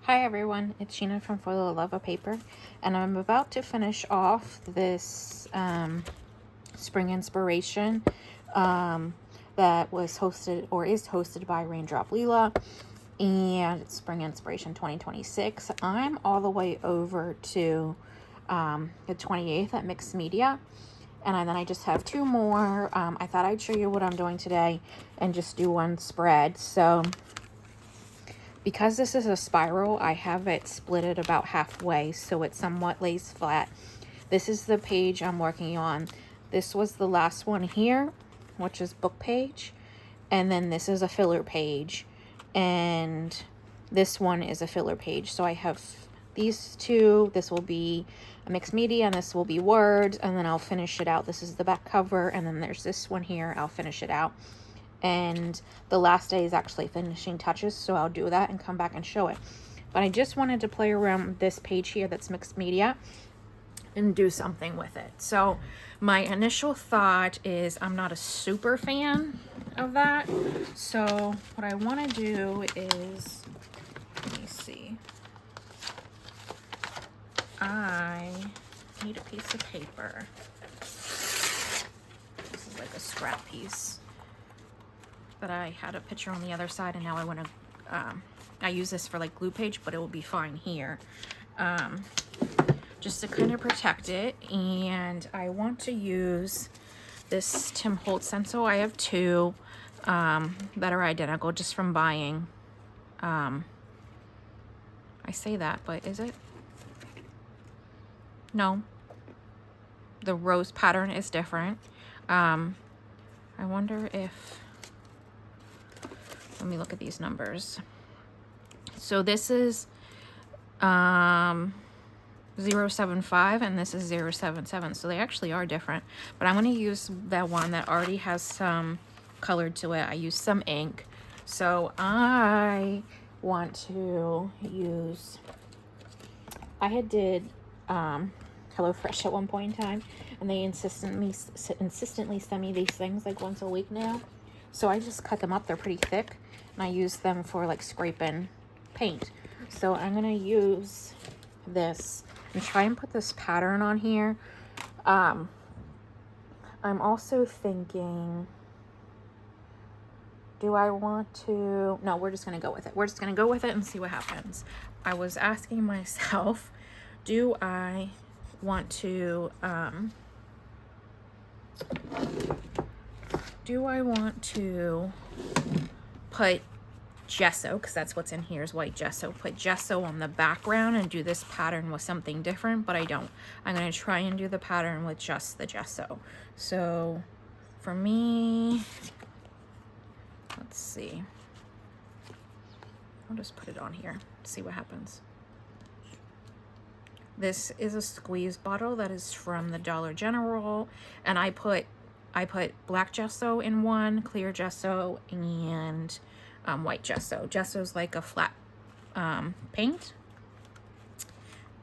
Hi everyone, it's Sheena from For the Love of Paper, and I'm about to finish off this spring inspiration that was hosted or is hosted by Raindrop Leela, and it's Spring Inspiration 2026. I'm all the way over to the 28th at Mixed Media, and then I just have two more. I thought I'd show you what I'm doing today and just do one spread. So because this is a spiral, I have it split it about halfway so it somewhat lays flat. This is the page I'm working on. This was the last one here, which is book page. And then this is a filler page. And this one is a filler page. So I have these two. This will be a mixed media and this will be words. And then I'll finish it out. This is the back cover. And then there's this one here. I'll finish it out. And the last day is actually finishing touches, so I'll do that and come back and show it. But I just wanted to play around with this page here that's mixed media and do something with it. So my initial thought is I'm not a super fan of that. So what I want to do is, let me see. I need a piece of paper. This is like a scrap piece. But I had a picture on the other side, and now I want to, I use this for like glue page, but it will be fine here. Just to kind of protect it. And I want to use this Tim Holtz stencil. I have two that are identical just from buying. I say that, but is it? No. The rose pattern is different. I wonder if... Let me look at these numbers. So this is 075 and this is 077. So they actually are different. But I'm going to use that one that already has some color to it. I used some ink. So I want to use... I had did HelloFresh at one point in time. And they insistently send me these things like once a week now. So I just cut them up. They're pretty thick. And I use them for like scraping paint. So I'm going to use this and try and put this pattern on here. I'm also thinking, do I want to... No, we're just going to go with it. We're just going to go with it and see what happens. I was asking myself, do I want to... put gesso, because that's what's in here is white gesso, put gesso on the background and do this pattern with something different, but I don't. I'm going to try and do the pattern with just the gesso. So for me, let's see. I'll just put it on here, see what happens. This is a squeeze bottle that is from the Dollar General, and I put black gesso in one, clear gesso, and white gesso. Gesso's like a flat paint.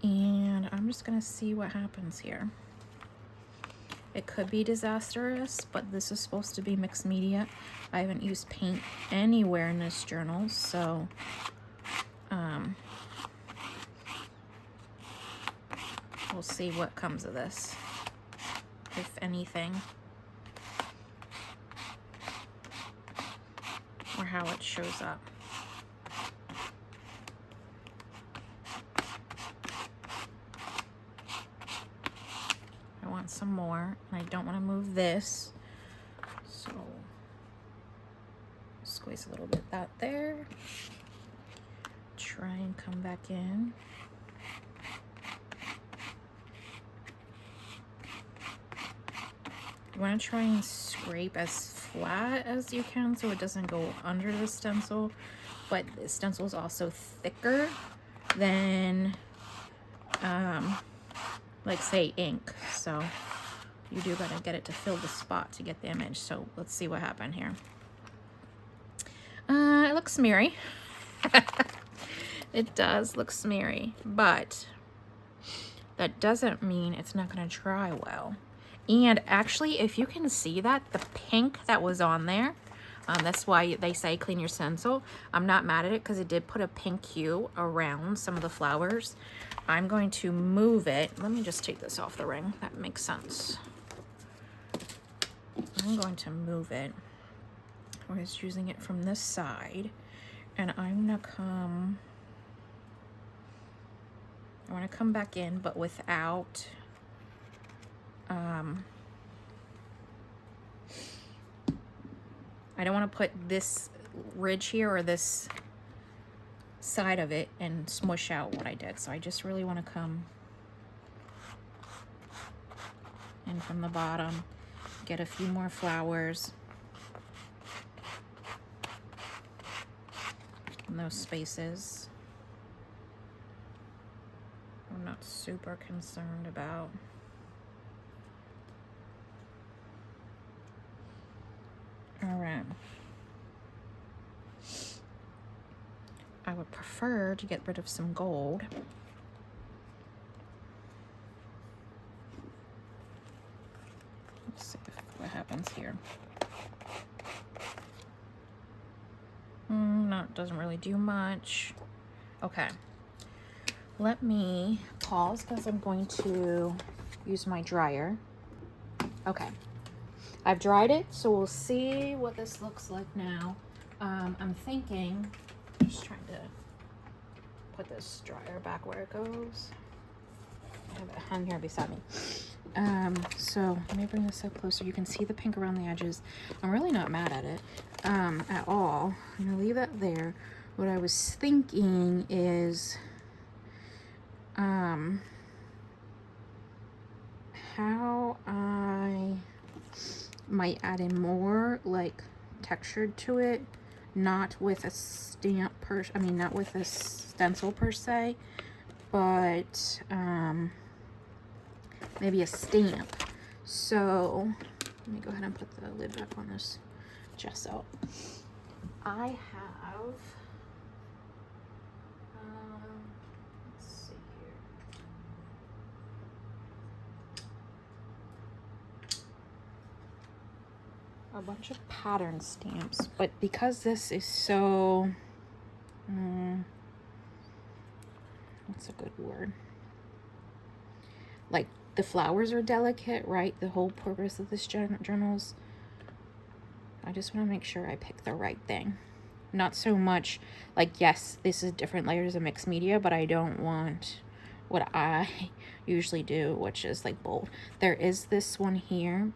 And I'm just going to see what happens here. It could be disastrous, but this is supposed to be mixed media. I haven't used paint anywhere in this journal, so we'll see what comes of this, if anything. Or how it shows up. I want some more, and I don't want to move this, so squeeze a little bit that there. Try and come back in. You want to try and scrape as flat as you can so it doesn't go under the stencil, but the stencil is also thicker than like say ink, so you do gotta get it to fill the spot to get the image. So let's see what happened here. It looks smeary. It does look smeary, but that doesn't mean it's not gonna dry well. And actually, if you can see that, the pink that was on there, That's why they say clean your stencil. I'm not mad at it because it did put a pink hue around some of the flowers. I'm going to move it. Let me just take this off the ring. That makes sense. I'm going to move it. I was using it from this side, and I'm gonna come. I want to come back in, but without. I don't want to put this ridge here or this side of it and smush out what I did. So I just really want to come in from the bottom, get a few more flowers in those spaces. I'm not super concerned about. All right. I would prefer to get rid of some gold. Let's see what happens here. No, it doesn't really do much. Okay. Let me pause because I'm going to use my dryer. Okay. I've dried it, so we'll see what this looks like now. I'm thinking, just trying to put this dryer back where it goes. I have it hung here beside me. So let me bring this up closer. You can see the pink around the edges. I'm really not mad at it at all. I'm gonna leave that there. What I was thinking is how I might add in more like textured to it, not with a stamp not with a stencil per se, but maybe a stamp. So let me go ahead and put the lid back on this gesso. I have let's see here. A bunch of pattern stamps, but because this is so what's a good word, like the flowers are delicate, right? The whole purpose of this journals, I just want to make sure I pick the right thing. Not so much like, yes, this is different layers of mixed media, but I don't want what I usually do, which is like bold. There is this one here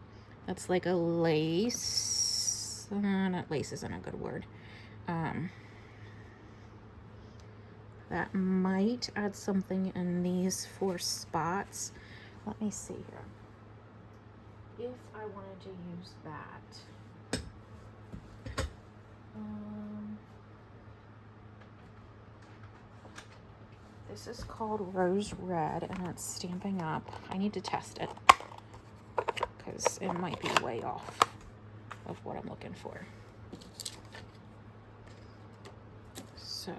that's like a lace. Not lace isn't a good word. That might add something in these 4 spots. Let me see here. If I wanted to use that. This is called Rose Red, and it's Stampin' Up. I need to test it because it might be way off of what I'm looking for. So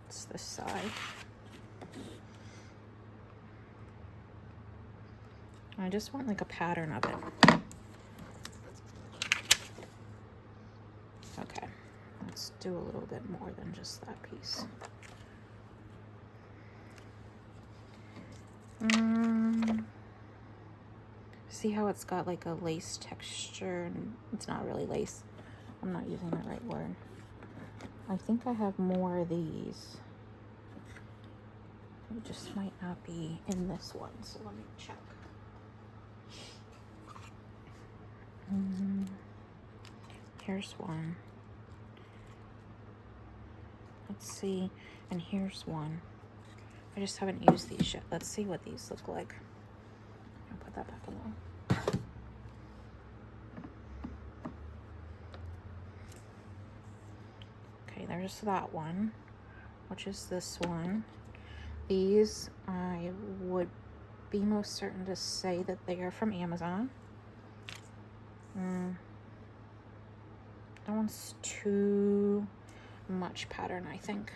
it's this side. I just want like a pattern of it. Okay, let's do a little bit more than just that piece. See how it's got like a lace texture? It's not really lace. I'm not using the right word. I think I have more of these. It just might not be in this one, so let me check. Here's one. Let's see, and here's one. I just haven't used these yet. Let's see what these look like. I'll put that back in there. Okay, there's that one, which is this one. These, I would be most certain to say that they are from Amazon. That one's too much pattern, I think.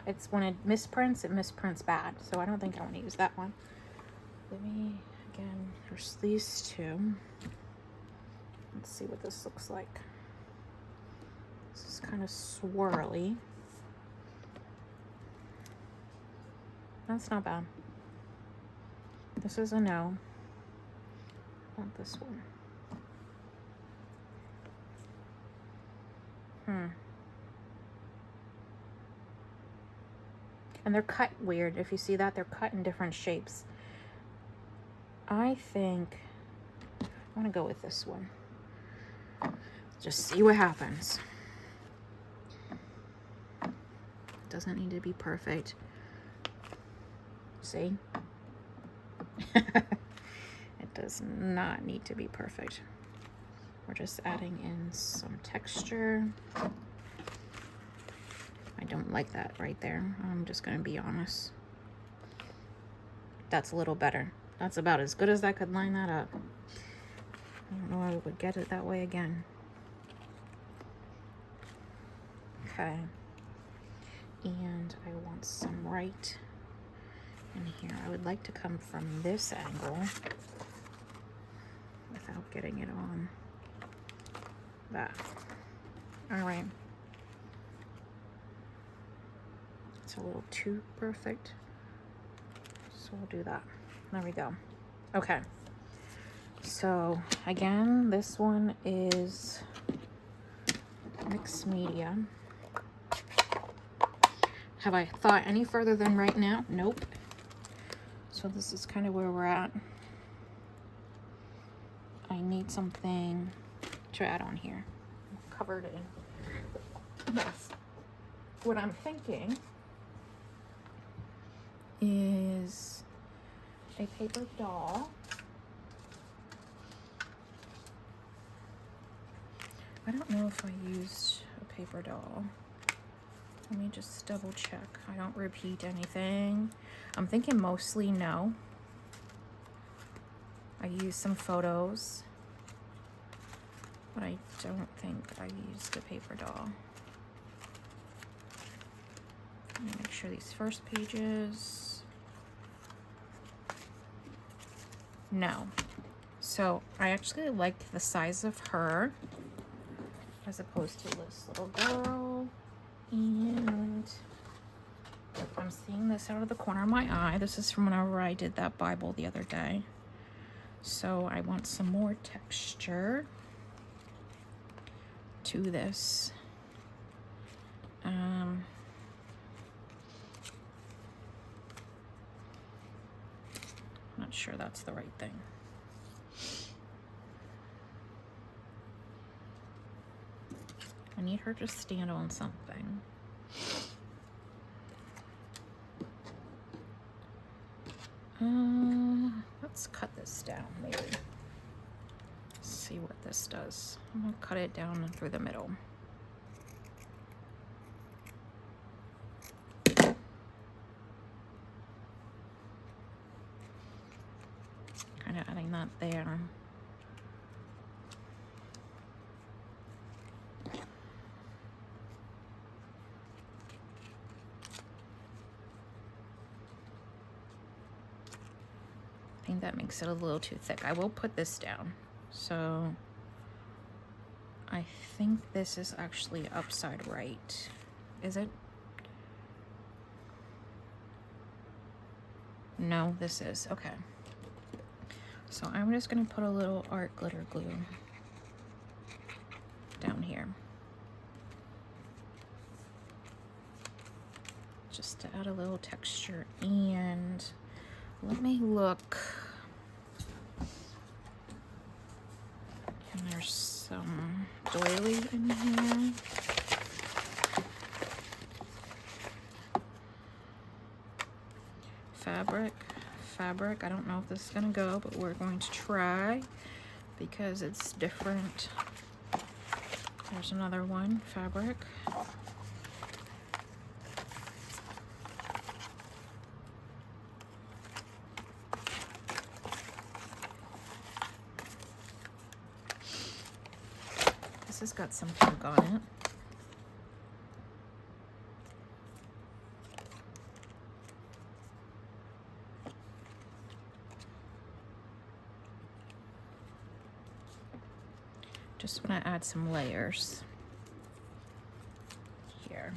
It's when it misprints bad, so I don't think I want to use that one. Let me again, there's these two. Let's see what this looks like. This is kind of swirly. That's not bad. This is a no. Not this one. And they're cut weird. If you see that, they're cut in different shapes. I think I want to go with this one. Just see what happens. Doesn't need to be perfect. See? It does not need to be perfect. We're just adding in some texture. I don't like that right there. I'm just gonna be honest. That's a little better. That's about as good as I could line that up. I don't know I would get it that way again. Okay. And I want some right in here. I would like to come from this angle without getting it on that. All right. It's a little too perfect. So we'll do that. There we go. Okay. So again, this one is mixed media. Have I thought any further than right now? Nope. So this is kind of where we're at. I need something to add on here. I'm covered in mess. What I'm thinking is a paper doll. I don't know if I used a paper doll. Let me just double check. I don't repeat anything. I'm thinking mostly no. I used some photos, but I don't think I used a paper doll. Let me make sure these first pages. No. So I actually like the size of her as opposed to this little girl. And I'm seeing this out of the corner of my eye. This is from whenever I did that Bible the other day. So I want some more texture to this. Not sure that's the right thing. I need her to stand on something. Let's cut this down, maybe. See what this does. I'm gonna cut it down through the middle. Kind of adding that there. I think that makes it a little too thick. I will put this down. So I think this is actually upside right. Is it? No, this is. Okay. So I'm just going to put a little art glitter glue down here. Just to add a little texture. And let me look. And there's some doily in here. Fabric. I don't know if this is gonna go, but we're going to try because it's different. There's another one, fabric. This has got some pink on it. add some layers here.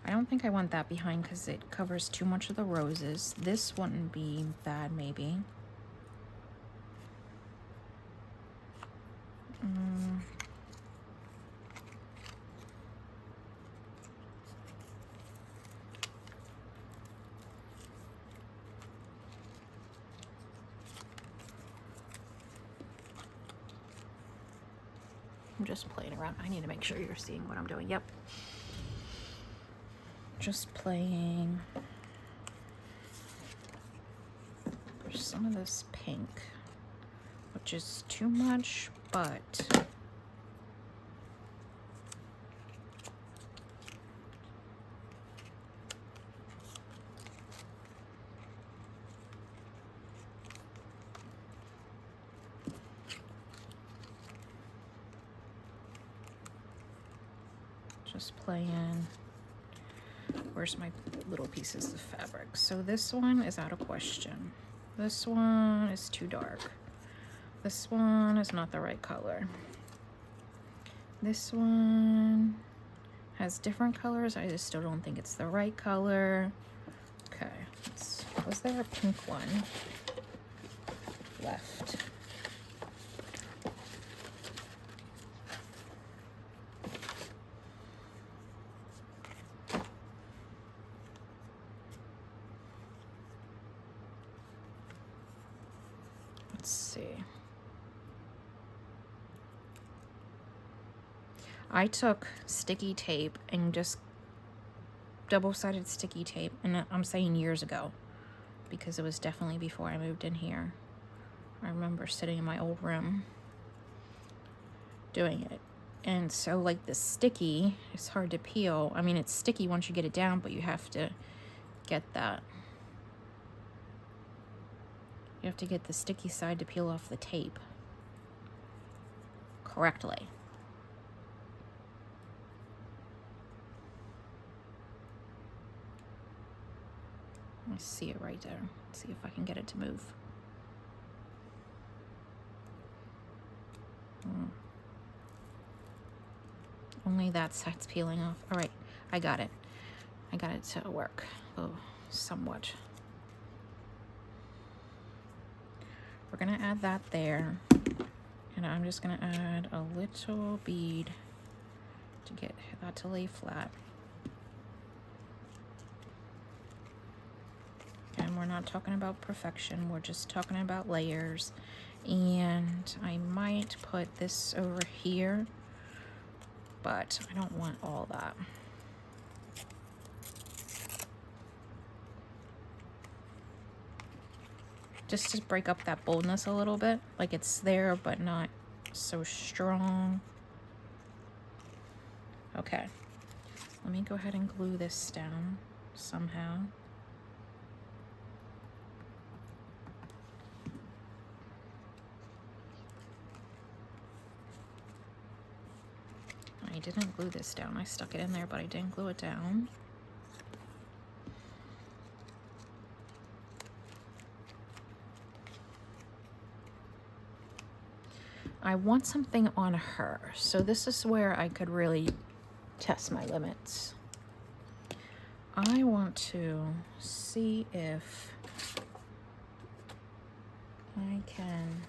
I don't think I want that behind because it covers too much of the roses. This wouldn't be bad, maybe. I'm just playing around. I need to make sure you're seeing what I'm doing. Yep. Just playing. There's some of this pink, which is too much, but just playing. Where's my little pieces of fabric? So this one is out of question. This one is too dark. This one is not the right color. This one has different colors. I just still don't think it's the right color. Okay, was there a pink one left? Let's see. I took sticky tape and just double-sided sticky tape, and I'm saying years ago because it was definitely before I moved in here. I remember sitting in my old room doing it. And so like the sticky, it's hard to peel. I mean, it's sticky once you get it down, but you have to get that. You have to get the sticky side to peel off the tape correctly. I see it right there. Let's see if I can get it to move. Only that side's peeling off. All right, I got it. I got it to work. Oh, somewhat. We're gonna add that there. And I'm just gonna add a little bead to get that to lay flat. And we're not talking about perfection, we're just talking about layers. And I might put this over here, but I don't want all that. Just to break up that boldness a little bit, like it's there but not so strong. Okay, let me go ahead and glue this down somehow. I didn't glue this down. I stuck it in there, but I didn't glue it down. I want something on her, so this is where I could really test my limits. I want to see if I can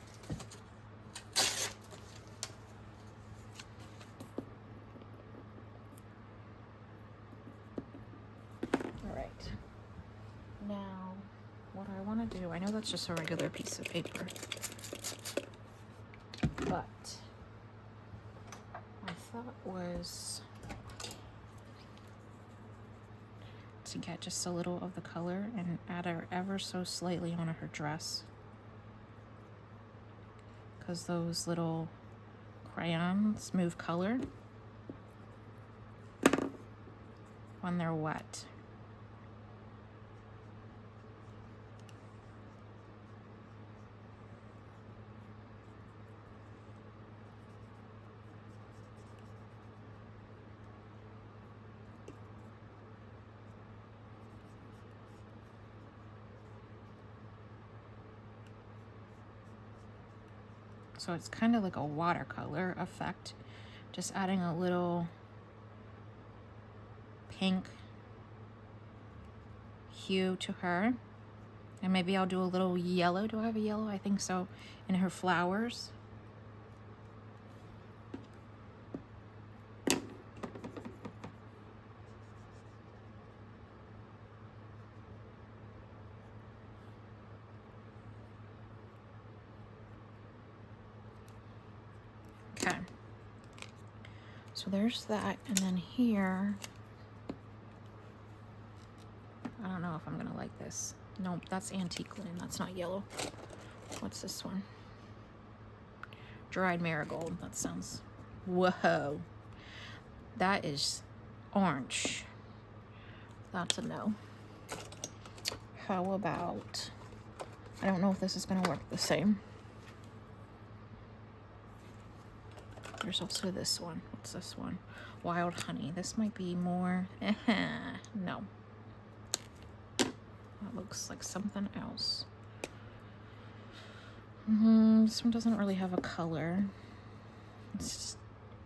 now, what I want to do, I know that's just a regular piece of paper, but my thought was to get just a little of the color and add her ever so slightly on her dress, because those little crayons move color when they're wet. So it's kind of like a watercolor effect. Just adding a little pink hue to her. And maybe I'll do a little yellow. Do I have a yellow? I think so. In her flowers. Okay. So there's that. And then here, I don't know if I'm gonna like this. Nope, that's antique linen. That's not yellow. What's this one? Dried marigold. That sounds... Whoa. That is orange. That's a no. How about... I don't know if this is going to work the same. There's also this one. What's this one? Wild honey. This might be more... No. That looks like something else. This one doesn't really have a color. It's just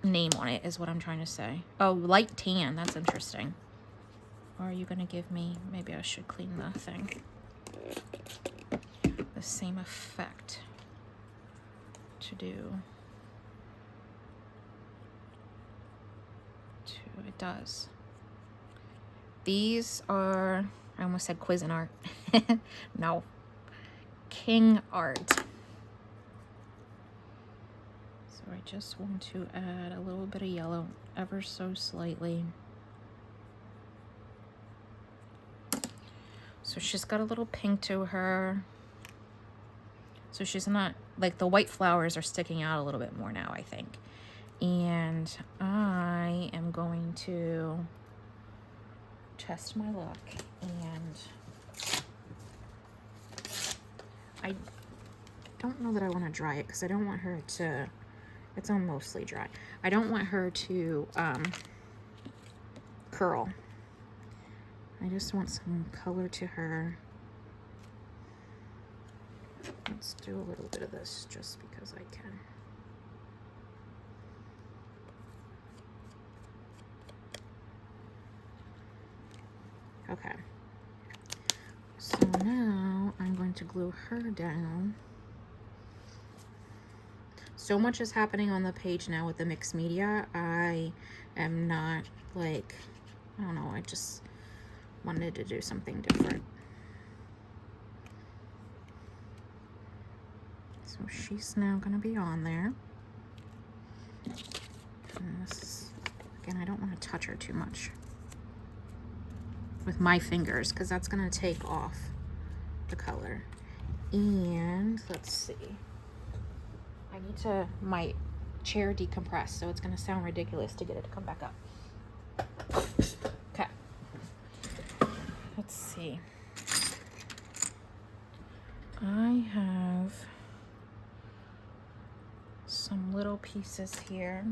name on it is what I'm trying to say. Oh, light tan. That's interesting. Or are you going to give me... Maybe I should clean the thing. The same effect to do. It does. These are... I almost said Cuisinart. No. King Art. So I just want to add a little bit of yellow, ever so slightly. So she's got a little pink to her. So she's not, like, the white flowers are sticking out a little bit more now, I think. And I am going to test my luck, and I don't know that I want to dry it because I don't want her to, it's all mostly dry. I don't want her to curl. I just want some color to her. Let's do a little bit of this just because I can. Okay. So now I'm going to glue her down. So much is happening on the page now with the mixed media. I am not, like, I don't know, I just wanted to do something different. So she's now going to be on there. And this is, again, I don't want to touch her too much with my fingers because that's going to take off the color. And let's see. I need to, my chair decompress, so it's going to sound ridiculous to get it to come back up. Okay. Let's see. I have some little pieces here.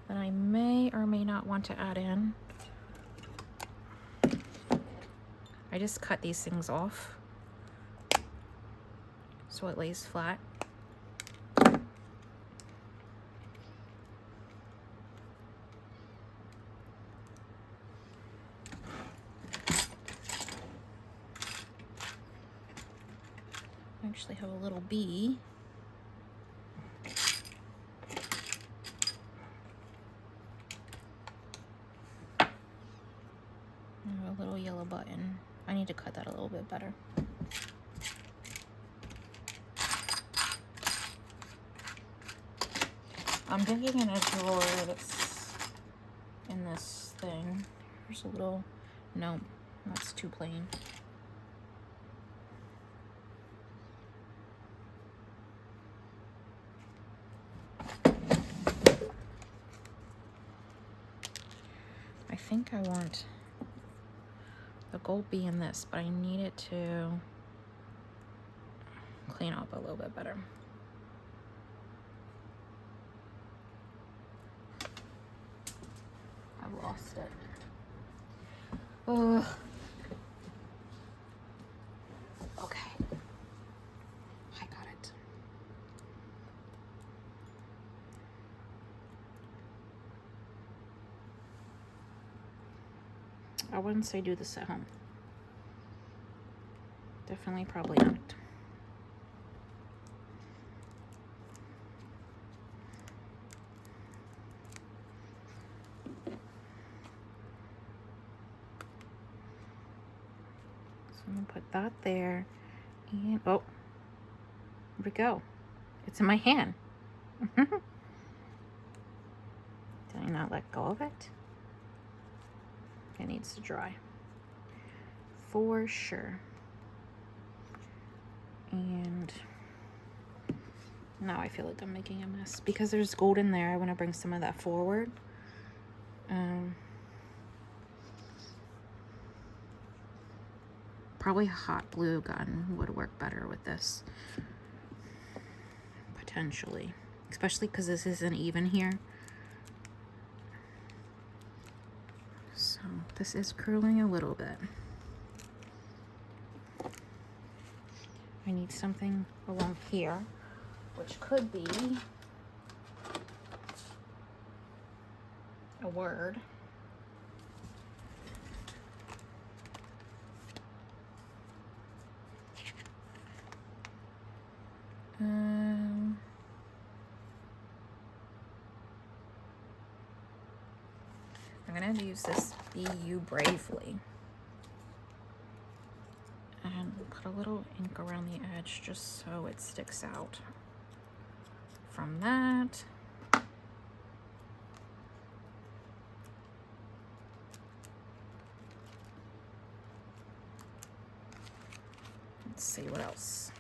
That I may or may not want to add in. I just cut these things off so it lays flat. I actually have a little bee. A little yellow button. I need to cut that a little bit better. I'm digging in a drawer that's in this thing. There's a little, no, that's too plain. I think I want the gold bee in this, but I need it to clean up a little bit better. I've lost it. Ugh. I wouldn't say do this at home. Definitely probably not. So I'm gonna put that there, and oh, here we go. It's in my hand. Did I not let go of it? It needs to dry for sure. And now I feel like I'm making a mess because there's gold in there. I want to bring some of that forward. Probably a hot glue gun would work better with this, potentially, especially because this isn't even here. So this is curling a little bit. I need something along here, which could be a word. I'm gonna use this Be You Bravely and put a little ink around the edge just so it sticks out from that. Let's see what else.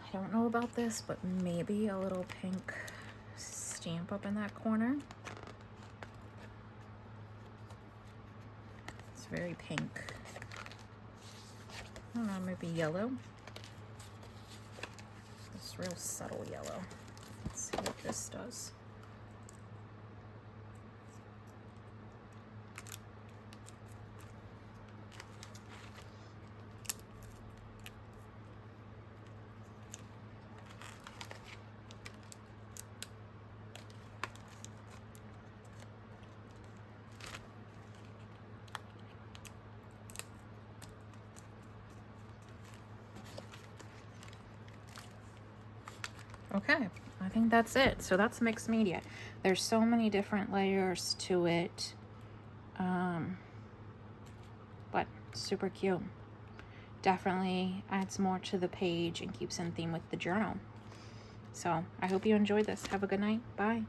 I don't know about this, but maybe a little pink stamp up in that corner. It's very pink. I don't know, maybe yellow. It's real subtle yellow. Let's see what this does. Okay, I think that's it. So that's mixed media. There's so many different layers to it, but super cute. Definitely adds more to the page and keeps in theme with the journal. So I hope you enjoyed this. Have a good night. Bye.